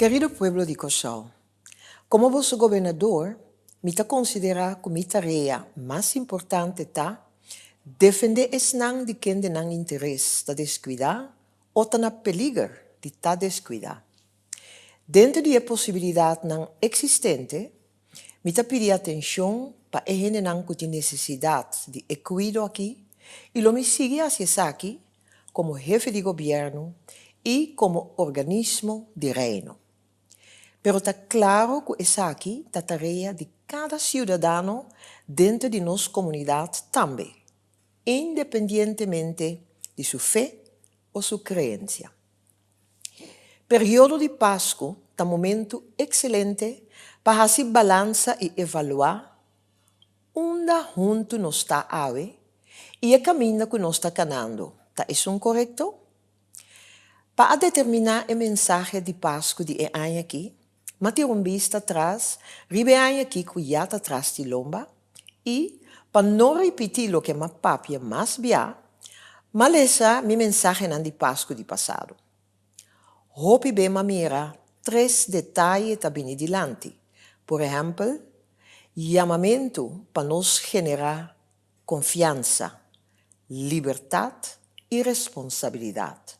Querido pueblo de Kòrsou, como vosso gobernador, me considera como mi tarea mais importante tá defender esnang de quem de nang interesse ta descuidar ou ta na peligro de ta descuidar. Dentro de a possibilidade não existente, me pedir atenção para a gente não que tem necessidade de cuidar aqui e lo me sigue hacia aqui como jefe de governo e como organismo de reino. Pero está claro que essa aqui é a tarefa de cada cidadão dentro de nossa comunidade também, independentemente de sua fé ou sua crença. Período de Pasku é um momento excelente para fazer balança e avaliar onde junto nós está ave e o caminho que nós está caminhando. Tá isso correto? Para determinar a mensagem de Pasku de ano aqui, manter vista atrás, ribe ano aqui que já está atrás de lomba e para não repetir o que uma papia mais bia, malesa minha mensagem de Pasku de passado. Hope bem mira 3 detalhes também adiante. Por exemplo, chamamento para nos generar confiança, liberdade e responsabilidade.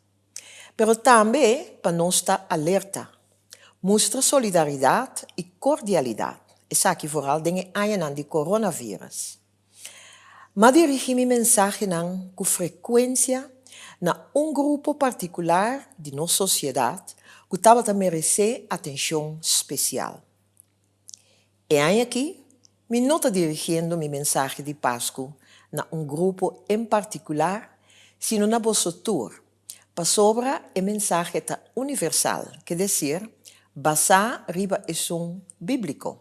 Pero também para nós estar alerta, mostra solidariedade e cordialidade. Isso aqui vooral dingen aan de coronavírus. Mas dirigi minha mensagem com frequência na grupo particular de nossa sociedade que estava a merecer atenção especial. E aqui, me não está dirigindo minha mensagem de Pasku na grupo em particular, sino na vosso tour, para sobre a mensagem universal, quer dizer, basar riba é bíblico.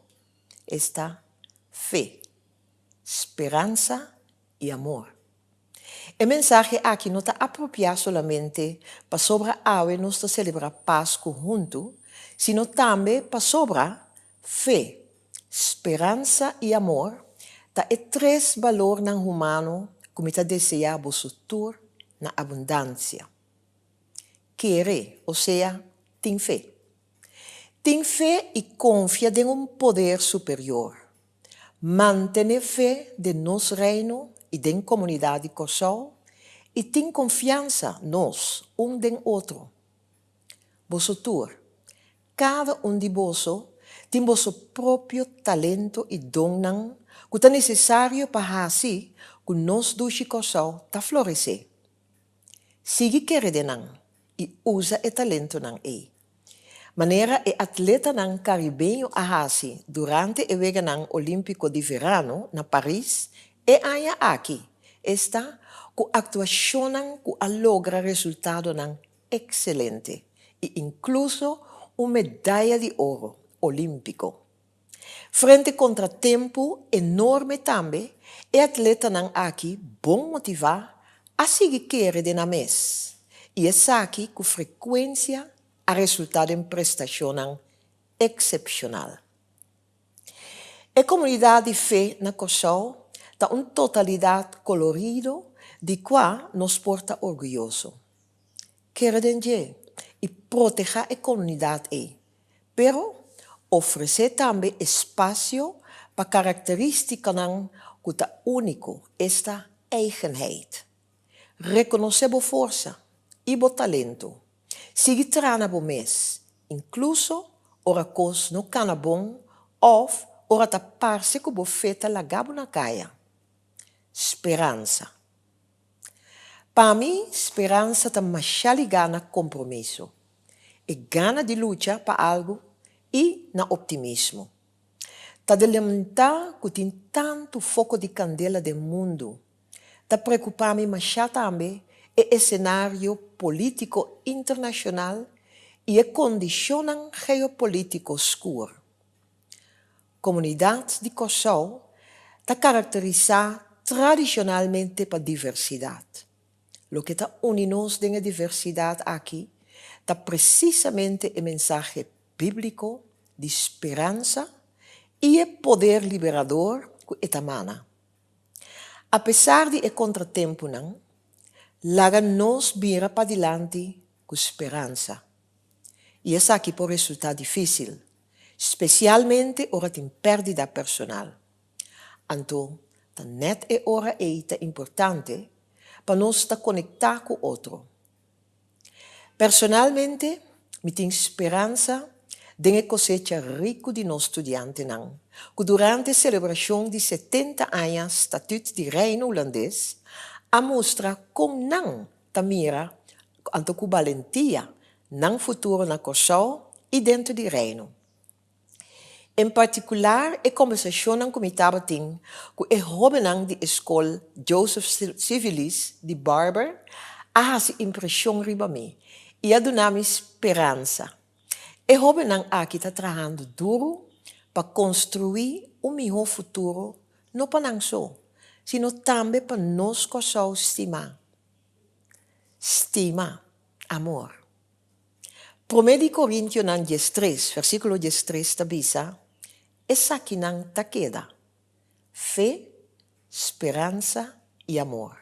Esta fé, esperança e amor. A mensagem aqui não está apropriada somente para sobre a nós celebrar Pasku junto, sino também para sobre fé, esperança e amor, tá é 3 valores não humano que me deseja vosso tour na abundância. Querer, ou seja, tem fé. Tem fé e confia em poder superior. Mantém fé de nosso reino e da comunidade de Kòrsou e tem confiança nós, de outro. Vosso tour, cada de vosso tem vosso próprio talento e dom que é necessário para assim que nós do Kòrsou ta florescer. Siga querendo e usa o talento aí. Maneira e atleta caribenho a assim durante o Verão Olímpico de Verano na Paris e ainda aqui está com atuação que logra resultado excelente e incluso uma medalha de ouro olímpico. Frente contratempo enorme também, e atleta aqui bom motivar a seguir querer de na mês. E essa aqui com frequência a resultado em prestação excepcional. A comunidade de fé na Kòrsou está uma totalidade colorido de qual nos porta orgulhoso. Querem e proteger a comunidade pero oferecer também espaço para características que é único esta eigenheid. Reconhecer a força e o talento. Sigue trana bo mês, incluso ora cos no canabon ou ora tapar-se com bofeta lagabo na caia. Esperança. Para mim, esperança tá machali gana compromisso. E gana de luta para algo e na optimismo. Tá de lamentar que tem tanto foco de candela do mundo. Tá preocupar-me machá também e cenário político internacional e condicionam geopolítico escuro. Comunidade de Kòrsou está caracterizada tradicionalmente por diversidade. O que está unindo-nos na diversidade aqui está precisamente a mensagem bíblico de esperança e o poder liberador que emana. Apesar de contratempo, laga nos vira para diante com esperança. E essa aqui pode resultar difícil, especialmente ora tem perdida personal. Então, tá net é hora importante para nós conectar com o outro. Personalmente, me tenho esperança de uma cosecha rica de nós estudantes, que durante a celebração de 70 anos do Estatuto de Reino Holandês, a mostra como não tamira anto com valentia no futuro na Kòrsou e dentro do reino. Em particular, a conversação que me estava tendo com o jovem de escola Joseph Civilis de Barber, a essa impressão riba me e a dona-me esperança. O jovem aqui está trabalhando duro para construir melhor futuro, não para não só, sino também para nós Kòrsou estimar. Estima, amor. 1 Coríntios 13, versículo 13, tabisa, essa aqui não ta queda. Fé, esperança e amor.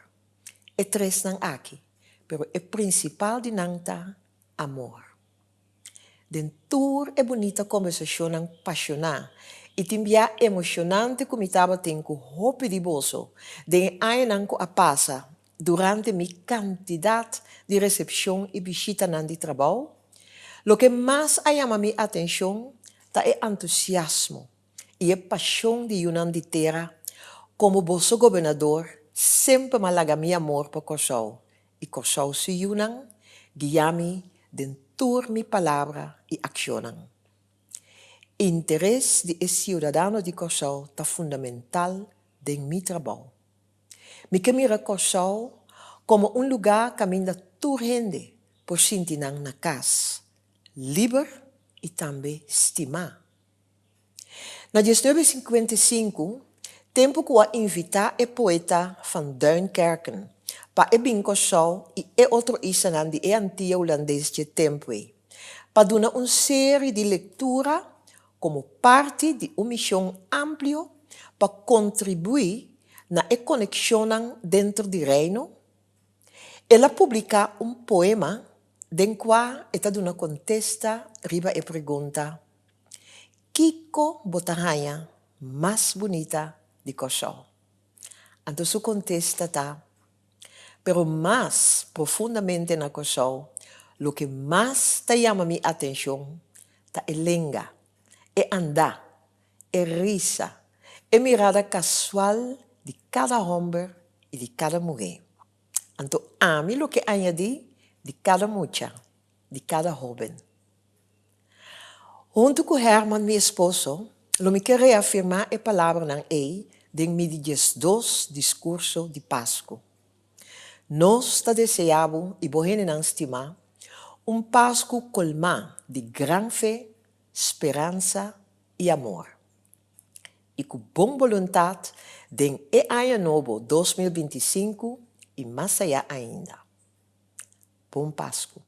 É três não aqui, pero o principal de não ta amor. Dentro é bonita conversação apaixonada e também emocionante como estava tendo roupa de bolso de aí a passa durante minha quantidade de recepção e visita de trabalho. O que mais chama minha atenção é o entusiasmo e a paixão de Yunan de terra como bolso governador sempre malaga meu amor por Kòrsou e Kòrsou sra Yunan guia-me dentro minha palavra e ação. Interesse de cidadão de Kòrsou é fundamental em meu trabalho. Me mira Kòrsou como lugar que me dá turrende por sentir na casa, livre e também estimar. Na 1955, tempo que eu invitar o poeta van Duinkerken para vir Kòrsou e outro isanan de antigo holandês de tempo, para dar uma série de leitura como parte de uma missão ampla para contribuir na conexão dentro do reino. Ela publica um poema den qual está dando contesta riba e pergunta: Kiko botarraia mais bonita de Kòrsou? Então sua contesta está: pero mais profundamente na Kòrsou, o que mais te chama minha atenção tá é lenga, é andar, é risa, é mirada casual de cada homem e de cada mulher. Então, a mim o que añadi de cada mucha, de cada jovem. Junto com Herman, meu esposo, eu me quero reafirmar a palavra ng ei de mi 12 discurso de Pasku. Nós desejamos e bohene ng estima Pasku colmado de grande fé, esperança e amor. E com boa vontade, den ano novo 2025 e mais allá ainda. Bom Pasku.